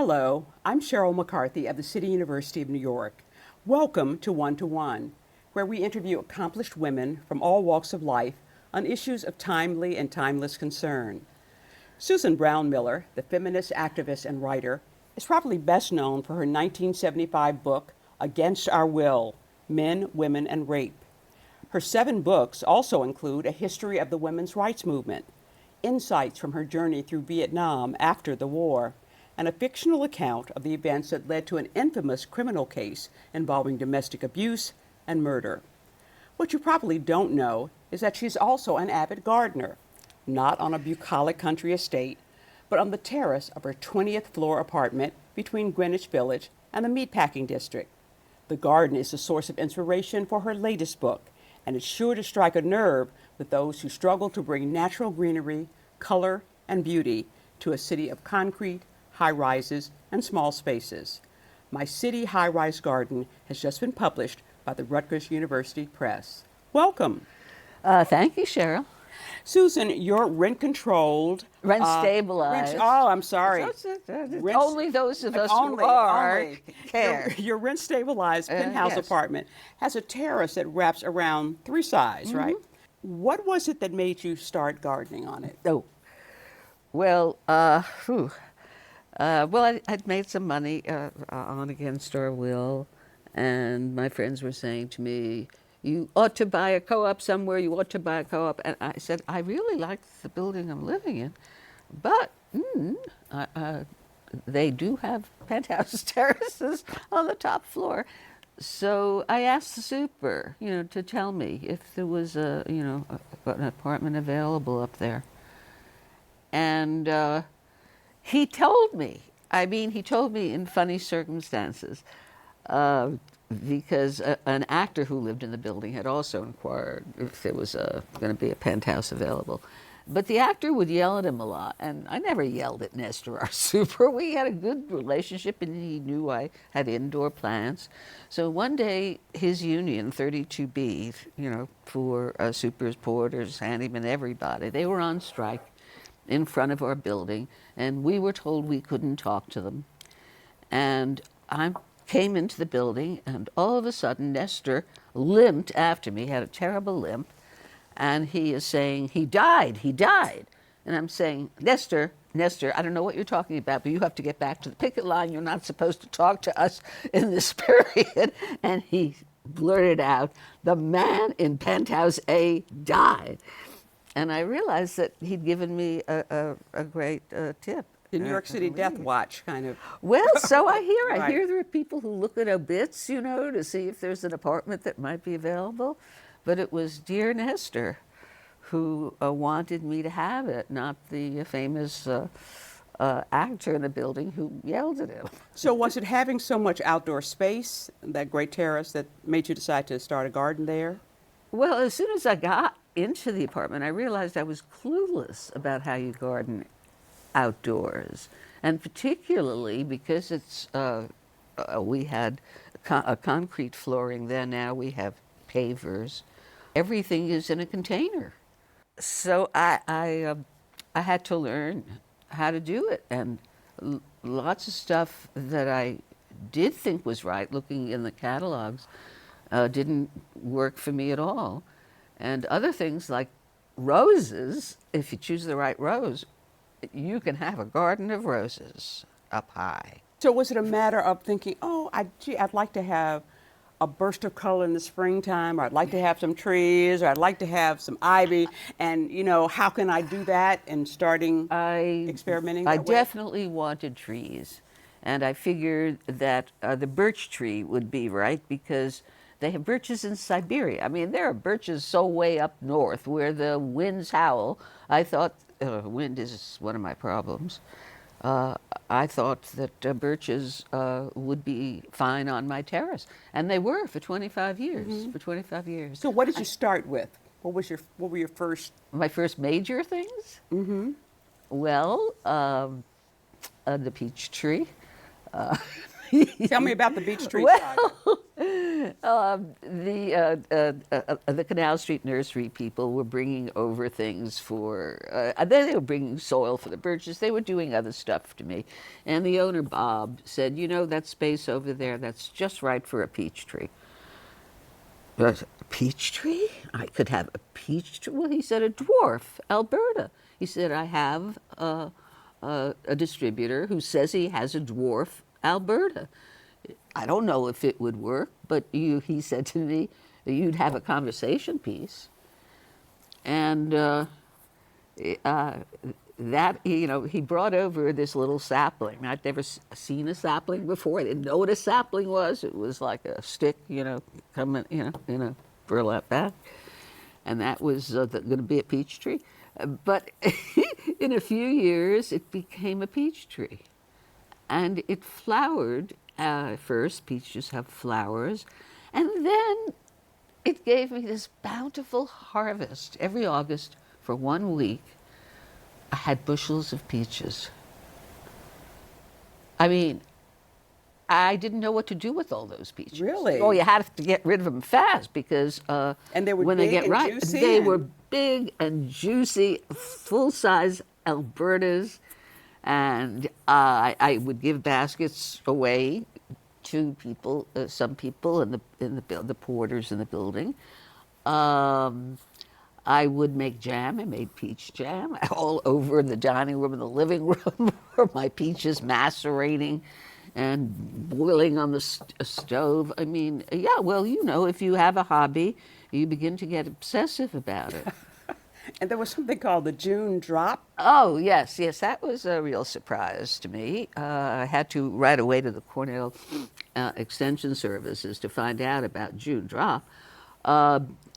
Hello, I'm Sheryl McCarthy of the City University of New York. Welcome to One, where we interview accomplished women from all walks of life on issues of timely and timeless concern. Susan Brownmiller, the feminist activist and writer, is probably best known for her 1975 book, Against Our Will: Men, Women, and Rape. Her 7 books also include a history of the women's rights movement, insights from her journey through Vietnam after the war, and a fictional account of the events that led to an infamous criminal case involving domestic abuse and murder. What you probably don't know is that she's also an avid gardener, not on a bucolic country estate, but on the terrace of her 20th floor apartment between Greenwich Village and the Meatpacking District. The garden is the source of inspiration for her latest book, and it's sure to strike a nerve with those who struggle to bring natural greenery, color, and beauty to a city of concrete, high-rises, and small spaces. My City High-Rise Garden has just been published by the Rutgers University Press. Welcome. Thank you, Sheryl. Susan, you're rent-controlled. Rent-stabilized. I'm sorry. Only those of us who are care. Your rent-stabilized penthouse yes. apartment has a terrace that wraps around 3 sides, right? What was it that made you start gardening on it? Oh, well, I'd made some money on Against Our Will, and my friends were saying to me, you ought to buy a co-op somewhere, you ought to buy a co-op. And I said, I really like the building I'm living in, but they do have penthouse terraces on the top floor. So I asked the super, to tell me if there was an apartment available up there. And he told me. He told me in funny circumstances, because an actor who lived in the building had also inquired if there was going to be a penthouse available. But the actor would yell at him a lot, and I never yelled at Nestor, our super. We had a good relationship, and he knew I had indoor plants. So one day, his union, 32B, for supers, porters, handymen, everybody, they were on strike in front of our building, and we were told we couldn't talk to them. And I came into the building, and all of a sudden Nestor limped after me, had a terrible limp, and he is saying, he died. And I'm saying, Nestor, I don't know what you're talking about, but you have to get back to the picket line. You're not supposed to talk to us in this period. And he blurted out, the man in penthouse A died. And I realized that he'd given me a great tip. The New York City Death Watch, kind of. Well, so I hear. Right. I hear there are people who look at obits, to see if there's an apartment that might be available. But it was dear Nestor who wanted me to have it, not the famous actor in the building who yelled at him. So was it having so much outdoor space, that great terrace, that made you decide to start a garden there? Well, as soon as I got into the apartment, I realized I was clueless about how you garden outdoors, and particularly because it's we had a concrete flooring then. Now we have pavers. Everything is in a container. So I had to learn how to do it, and lots of stuff that I did think was right, looking in the catalogs, didn't work for me at all. And other things like roses, if you choose the right rose, you can have a garden of roses up high. So was it a matter of thinking, I'd like to have a burst of color in the springtime, or I'd like to have some trees, or I'd like to have some ivy, and how can I do that? And starting experimenting that I way? definitely wanted trees, and I figured that the birch tree would be right, because they have birches in Siberia. There are birches so way up north where the winds howl. I thought, wind is one of my problems. I thought that birches would be fine on my terrace, and they were for 25 years. For 25 years. So what did you start with? What were your first? My first major things? Mm-hmm. Well, the peach tree. Tell me about the beech tree. Well, The Canal Street Nursery people were bringing over things for, they were bringing soil for the birches. They were doing other stuff to me. And the owner, Bob, said, you know, that space over there, that's just right for a peach tree. A peach tree? I could have a peach tree? Well, he said, a dwarf, Alberta. He said, I have a distributor who says he has a dwarf, Alberta. I don't know if it would work, but he said to me, you'd have a conversation piece. And that, you know, he brought over this little sapling. I'd never seen a sapling before. I didn't know what a sapling was. It was like a stick, you know, coming, you know, in a burlap bag. And that was going to be a peach tree. But in a few years, it became a peach tree. And it flowered. First, peaches have flowers. And then it gave me this bountiful harvest. Every August, for 1 week, I had bushels of peaches. I mean, I didn't know what to do with all those peaches. Really? Oh, you had to get rid of them fast because and they were when big they get and ripe, juicy they and- were big and juicy, full-size Albertas, and I would give baskets away to people, some people in the porters in the building. I would make jam. I made peach jam all over the dining room and the living room where my peaches macerating and boiling on the stove. I mean, yeah, well, you know, if you have a hobby, you begin to get obsessive about it. And there was something called the June drop. Oh, yes, that was a real surprise to me. I had to write away to the Cornell Extension Services to find out about June drop.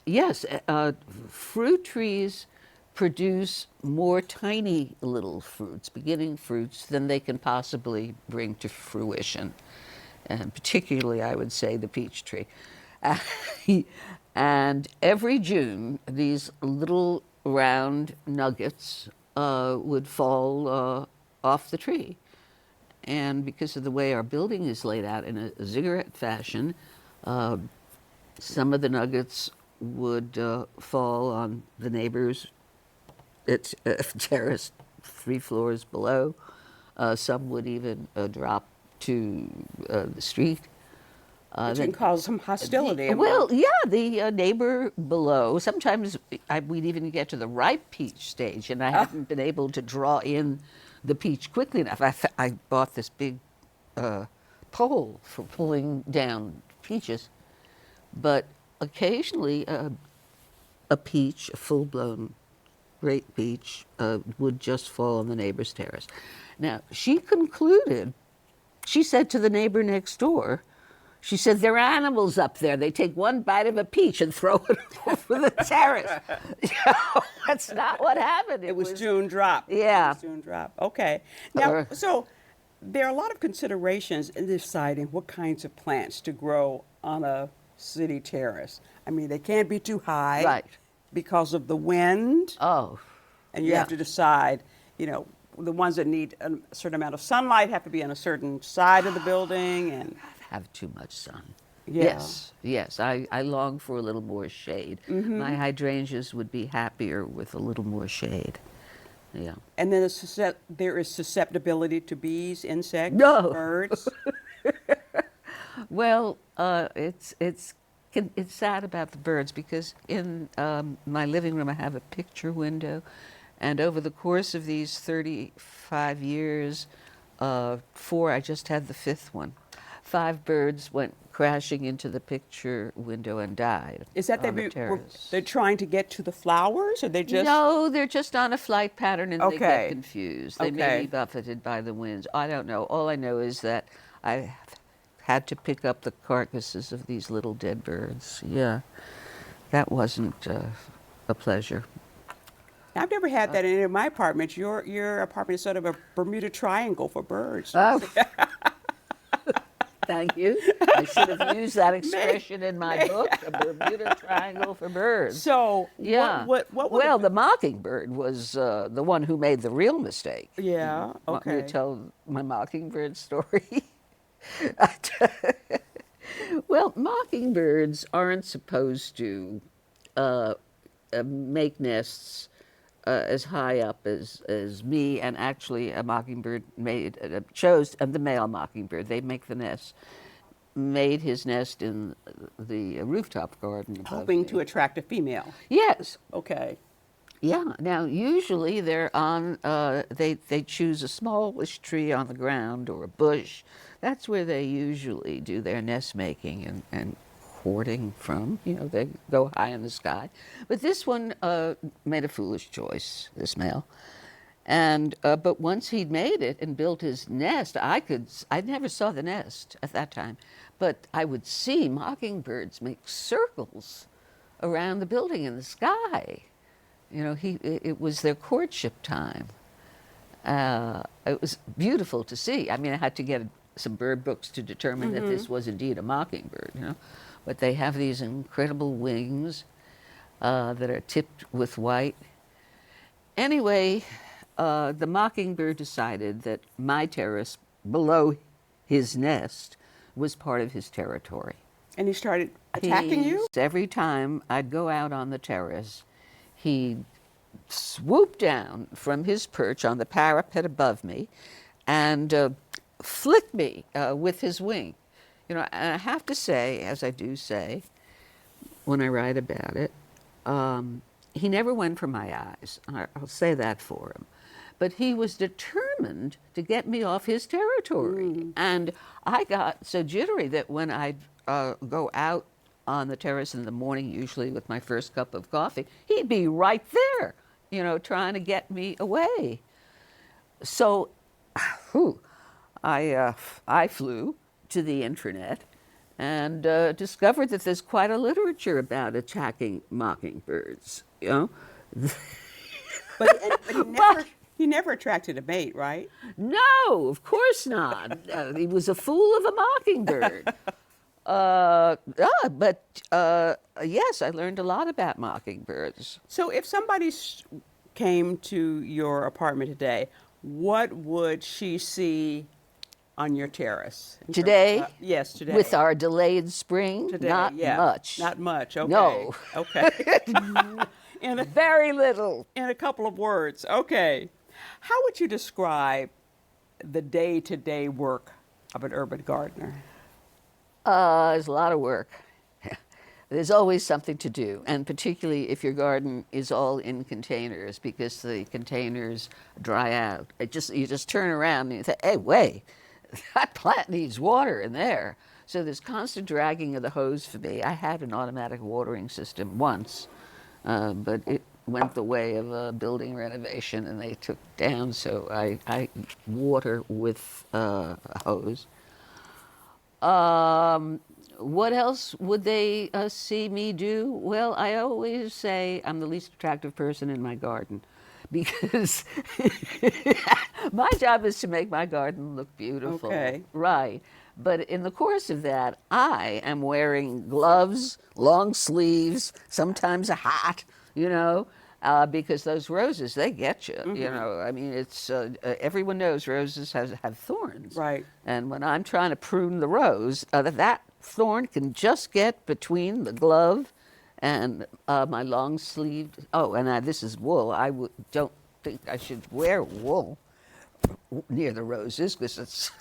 Yes, fruit trees produce more tiny little fruits, beginning fruits, than they can possibly bring to fruition. And particularly, I would say, the peach tree. And every June, these little round nuggets would fall off the tree. And because of the way our building is laid out in a ziggurat fashion, some of the nuggets would fall on the neighbors' terrace 3 floors below. Some would even drop to the street. Which can cause some hostility. Well, yeah, the neighbor below, sometimes we'd even get to the ripe peach stage, and I haven't been able to draw in the peach quickly enough. I bought this big pole for pulling down peaches, but occasionally a peach, a full-blown great peach, would just fall on the neighbor's terrace. Now, she said to the neighbor next door, she said, there are animals up there. They take one bite of a peach and throw it over the terrace. You know, that's not what happened. It was June drop. Yeah. It was June drop. Okay. Now, so there are a lot of considerations in deciding what kinds of plants to grow on a city terrace. I mean, they can't be too high. Right. Because of the wind. Oh. And you have to decide, you know, the ones that need a certain amount of sunlight have to be on a certain side of the building. And have too much sun. Yeah. Yes. I long for a little more shade. Mm-hmm. My hydrangeas would be happier with a little more shade. Yeah. And then there is susceptibility to bees, insects, birds. Well, it's sad about the birds because in my living room I have a picture window, and over the course of these 35 years, 4, I just had the 5th one. 5 birds went crashing into the picture window and died. Is that they're trying to get to the flowers, or they just? No, they're just on a flight pattern and they get confused. They may be buffeted by the winds. I don't know. All I know is that I had to pick up the carcasses of these little dead birds. Yeah, that wasn't a pleasure. I've never had that in any of my apartments. Your apartment is sort of a Bermuda Triangle for birds. Oh. Thank you. I should have used that expression in my book, a Bermuda Triangle for birds. So, yeah. Well, the mockingbird was the one who made the real mistake. Yeah, okay. Want me to tell my mockingbird story? Well, mockingbirds aren't supposed to make nests as high up as me, and actually a mockingbird chose the male mockingbird. They make the nest. Made his nest in the rooftop garden above Hoping me. to attract a female. Yes. Okay. Yeah. Now, usually they're on. They choose a smallish tree on the ground or a bush. That's where they usually do their nest making and courting from. You know, they go high in the sky. But this one made a foolish choice. This male. And but once he'd made it and built his nest, I never saw the nest at that time, but I would see mockingbirds make circles around the building in the sky. You know, it was their courtship time. It was beautiful to see. I mean, I had to get some bird books to determine that this was indeed a mockingbird, you know. But they have these incredible wings that are tipped with white. Anyway, the mockingbird decided that my terrace below his nest was part of his territory. And he started attacking you? Every time I'd go out on the terrace, he'd swoop down from his perch on the parapet above me and flick me with his wing. You know, and I have to say, as I do say when I write about it, he never went for my eyes. I'll say that for him. But he was determined to get me off his territory. And I got so jittery that when I'd go out on the terrace in the morning, usually with my first cup of coffee, he'd be right there, you know, trying to get me away. So I flew to the internet and discovered that there's quite a literature about attacking mockingbirds, you know. But he never attracted a mate, right? No, of course not. He was a fool of a mockingbird. Yes, I learned a lot about mockingbirds. So if somebody came to your apartment today, what would she see on your terrace? Today? Yes, today. With our delayed spring? Today, Not yeah. much. Not much, okay. No. Okay. Very little. In a couple of words, okay. How would you describe the day-to-day work of an urban gardener? There's a lot of work. There's always something to do, and particularly if your garden is all in containers, because the containers dry out. You just turn around and you say, hey, wait, that plant needs water in there. So there's constant dragging of the hose for me. I had an automatic watering system once, but it went the way of a building renovation and they took it down, so I water with a hose. What else would they see me do? Well, I always say I'm the least attractive person in my garden because my job is to make my garden look beautiful. Okay. Right. But in the course of that, I am wearing gloves, long sleeves, sometimes a hat, you know, because those roses, they get you, you know. I mean, it's everyone knows roses have thorns. Right. And when I'm trying to prune the rose, that thorn can just get between the glove and my long sleeved. Oh, and this is wool. Don't think I should wear wool near the roses because it's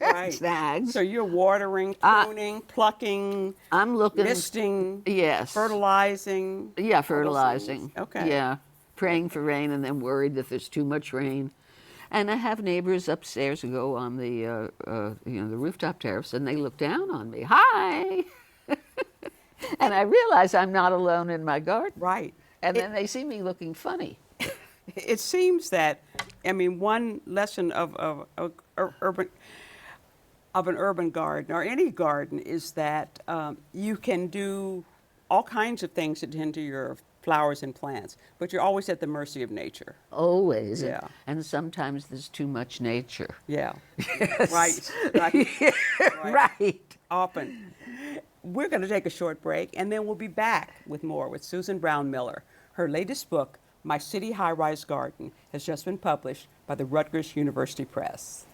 Right. snags. So you're watering, pruning, plucking, I'm looking. misting, Yes. fertilizing. Yeah, all those fertilizing. things. Okay. Yeah, praying for rain and then worried that there's too much rain. And I have neighbors upstairs who go on the the rooftop terrace and they look down on me. Hi. And I realize I'm not alone in my garden. Right. And then they see me looking funny. It seems that, I mean, one lesson of an urban garden or any garden is that you can do all kinds of things to tend to your flowers and plants, but you're always at the mercy of nature. Always. Yeah. And sometimes there's too much nature. Yeah. Yes. Right. Right. Often. We're going to take a short break, and then we'll be back with more with Susan Brownmiller. Her latest book, My City High-Rise Garden, has just been published by the Rutgers University Press.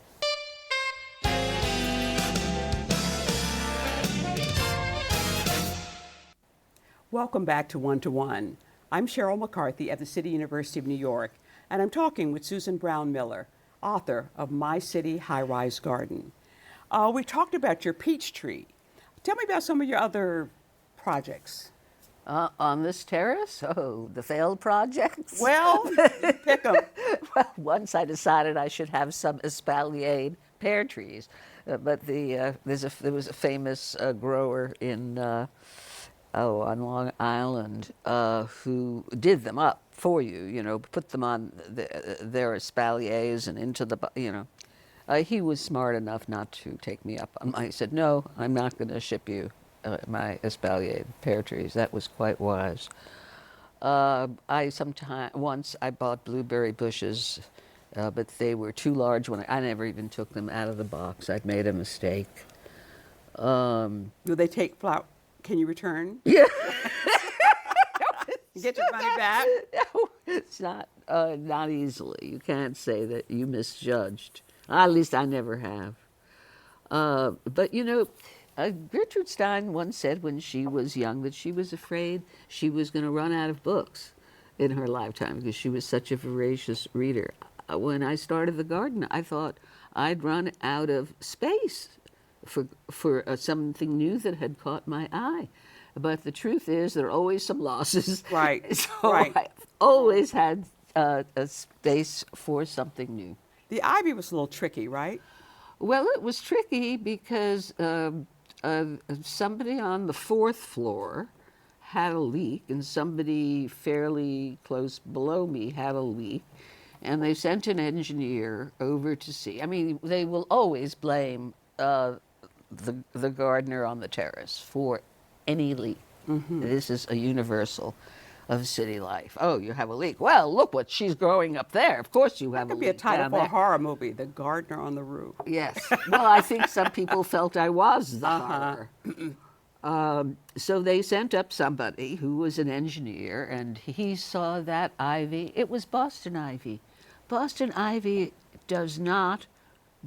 Welcome back to One to One. I'm Sheryl McCarthy at the City University of New York, and I'm talking with Susan Brownmiller, author of My City High-Rise Garden. We talked about your peach tree. Tell me about some of your other projects. On this terrace? Oh, the failed projects? Well, pick them. Well, once I decided I should have some espaliered pear trees, but there was a famous grower on Long Island who did them up for you, put them on their espaliers and into the, he was smart enough not to take me up on my, he said, no, I'm not going to ship you my espaliered pear trees. That was quite wise. Once I bought blueberry bushes, but they were too large when I never even took them out of the box. I'd made a mistake. Do they take flower? Can you return? Yeah. Get your money back? No, it's not easily. You can't say that you misjudged. At least I never have. But Gertrude Stein once said when she was young that she was afraid she was going to run out of books in her lifetime because she was such a voracious reader. When I started the garden, I thought I'd run out of space for something new that had caught my eye. But the truth is there are always some losses. Right, So right. I always had a space for something new. The ivy was a little tricky, right? Well, it was tricky because somebody on the fourth floor had a leak, and somebody fairly close below me had a leak, and they sent an engineer over to see. I mean, they will always blame the gardener on the terrace for any leak. Mm-hmm. This is a universal of city life. Oh, you have a leak. Well, look what she's growing up there. Of course you have a leak. That could be a title down for a there. horror movie, The Gardener on the Roof. Yes. Well, I think some people felt I was the horror. So they sent up somebody who was an engineer, and he saw that ivy. It was Boston ivy. Boston ivy does not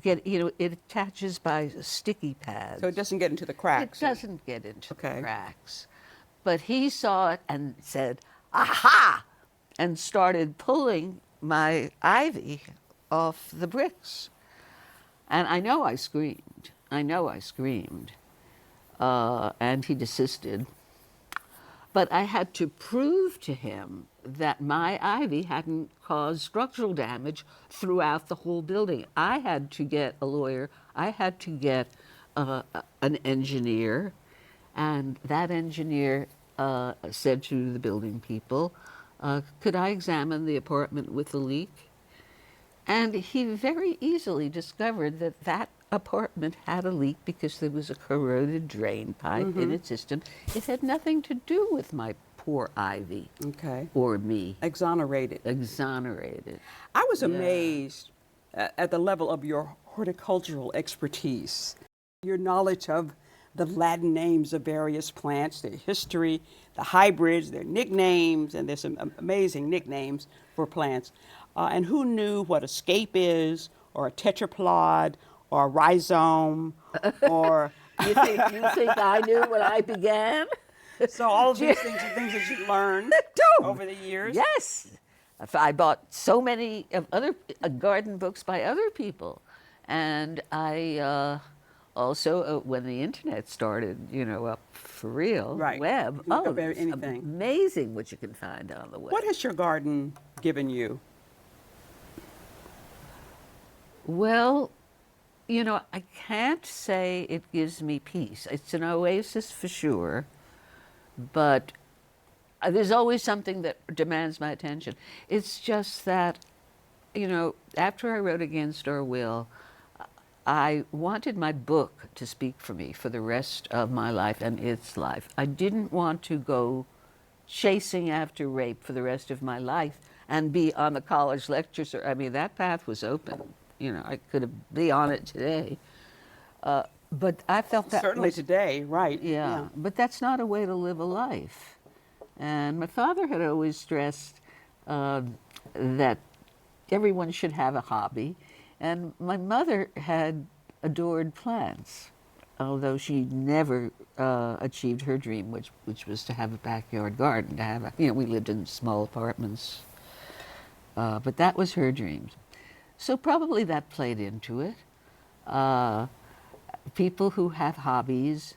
get, it attaches by sticky pads. So it doesn't get into the cracks. It doesn't get into Okay. the cracks. But he saw it and said, aha, and started pulling my ivy off the bricks. And I know I screamed. And he desisted. But I had to prove to him that my ivy hadn't caused structural damage throughout the whole building. I had to get a lawyer. I had to get an engineer. And that engineer said to the building people, could I examine the apartment with the leak? And he very easily discovered that that apartment had a leak because there was a corroded drain pipe in its system. It had nothing to do with my poor ivy. Okay. Or me. Exonerated. I was amazed at the level of your horticultural expertise, your knowledge of the Latin names of various plants, their history, the hybrids, their nicknames, and there's some amazing nicknames for plants. And who knew what a scape is, or a tetraplod, or a rhizome, or... You think I knew when I began? So all of these things are things that you learned over the years? Yes. I bought so many other garden books by other people. And I also, when the internet started, up for real, Right. web, It's it's amazing what you can find on the web. What has your garden given you? Well, I can't say it gives me peace. It's an oasis for sure, but there's always something that demands my attention. It's just that, after I wrote Against Our Will, I wanted my book to speak for me for the rest of my life and its life. I didn't want to go chasing after rape for the rest of my life and be on the college lecture circuit. I mean, that path was open. I could be on it today. But I felt that Certainly today, right. Yeah, but that's not a way to live a life. And my father had always stressed that everyone should have a hobby. And my mother had adored plants. although she never achieved her dream, which was to have a backyard garden, to have we lived in small apartments, but that was her dream. So probably that played into it. People who have hobbies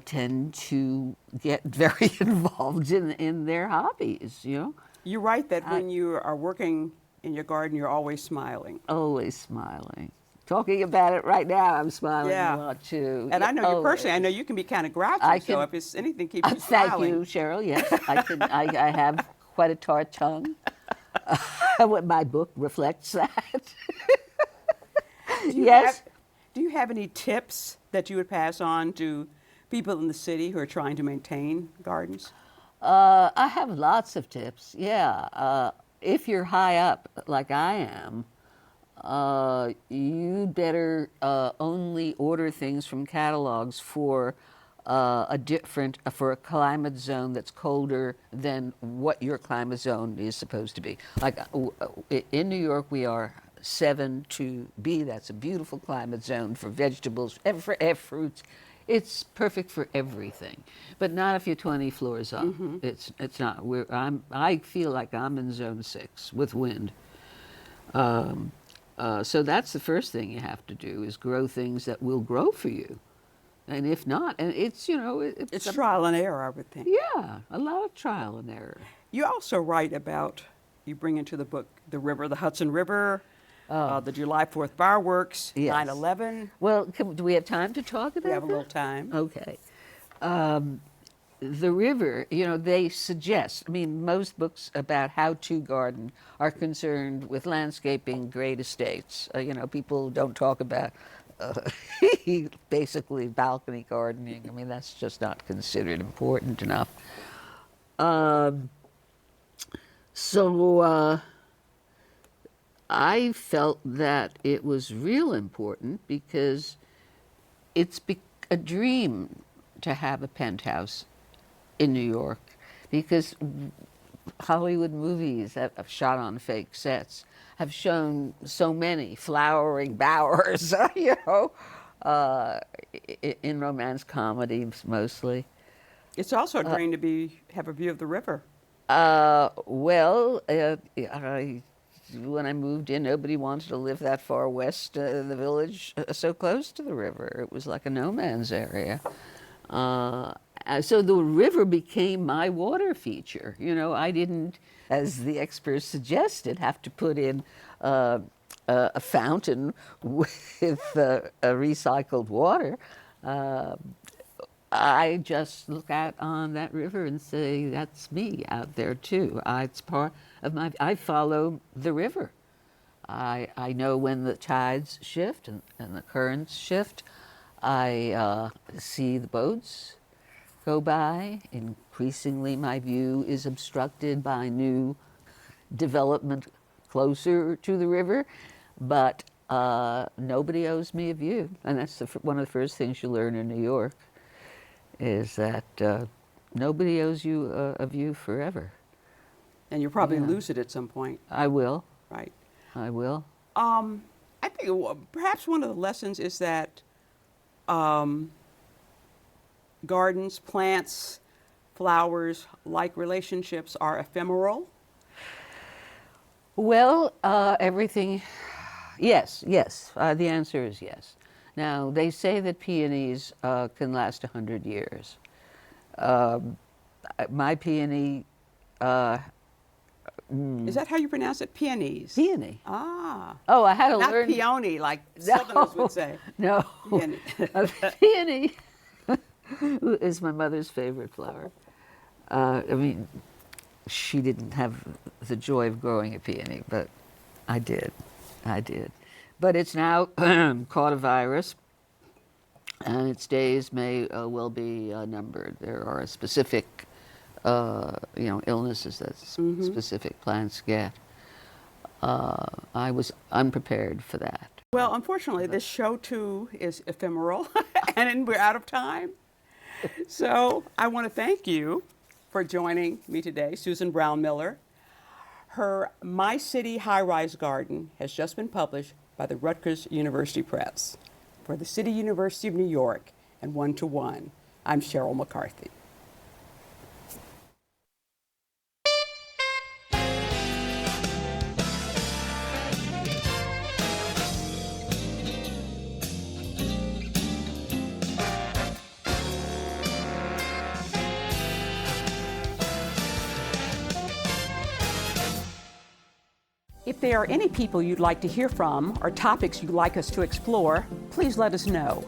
tend to get very involved in their hobbies, You write that when you are working in your garden, you're always smiling. Always smiling. Talking about it right now, I'm smiling a lot too. And I know you personally. I know you can be kind of grouchy. So if it's anything keeps you smiling. Thank you, Sheryl. Yes, I have quite a tart tongue. My book reflects that. Yes. Do you have any tips that you would pass on to people in the city who are trying to maintain gardens? I have lots of tips. Yeah. If you're high up like I am, you better only order things from catalogs for for a climate zone that's colder than what your climate zone is supposed to be. Like in New York, we are 7 to B. That's a beautiful climate zone for vegetables, for fruits. It's perfect for everything, but not if you're 20 floors up. Mm-hmm. It's not. I feel like I'm in zone 6 with wind. So that's the first thing you have to do, is grow things that will grow for you. And if not, and it's trial and error, I would think. Yeah, a lot of trial and error. You also write about, you bring into the book the river, the Hudson River, the July 4th fireworks, yes. 9/11. Well, do we have time to talk about that? We have a little time. Okay. The river, they suggest, most books about how to garden are concerned with landscaping great estates. People don't talk about basically balcony gardening. That's just not considered important enough. So I felt that it was real important because it's a dream to have a penthouse in New York, because Hollywood movies that have shot on fake sets have shown so many flowering bowers, in romance comedies mostly. It's also a dream to have a view of the river. When I moved in, nobody wanted to live that far west in the village, so close to the river. It was like a no man's area. So the river became my water feature. I didn't, as the experts suggested, have to put in a fountain with a recycled water. I just look out on that river and say, that's me out there too. It's part of I follow the river. I know when the tides shift and the currents shift. I see the boats go by. Increasingly, my view is obstructed by new development closer to the river, but nobody owes me a view. And that's one of the first things you learn in New York, is that nobody owes you a view forever. And you'll probably lose it at some point. I will. Right. I will. I think perhaps one of the lessons is that gardens, plants, flowers, like relationships, are ephemeral. Well, everything, yes. The answer is yes. Now, they say that peonies can last 100 years. My peony... Is that how you pronounce it? Peonies? Peony. Ah. Oh, I had to Not learn... Not peony, like Southerners would say. No. Peony. Peony is my mother's favorite flower. She didn't have the joy of growing a peony, but I did. But it's now caught a virus, and its days may well be numbered. There are specific, illnesses that specific plants get. I was unprepared for that. Well, unfortunately, this show too is ephemeral, and we're out of time. So I want to thank you for joining me today, Susan Brownmiller. Her My City High-Rise Garden has just been published by the Rutgers University Press. For the City University of New York, and one-to-one. I'm Sheryl McCarthy. If there are any people you'd like to hear from or topics you'd like us to explore, please let us know.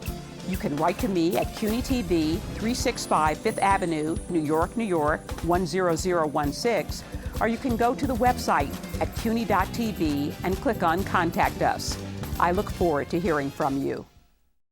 You can write to me at CUNY TV, 365 Fifth Avenue, New York, New York, 10016, or you can go to the website at cuny.tv and click on Contact Us. I look forward to hearing from you.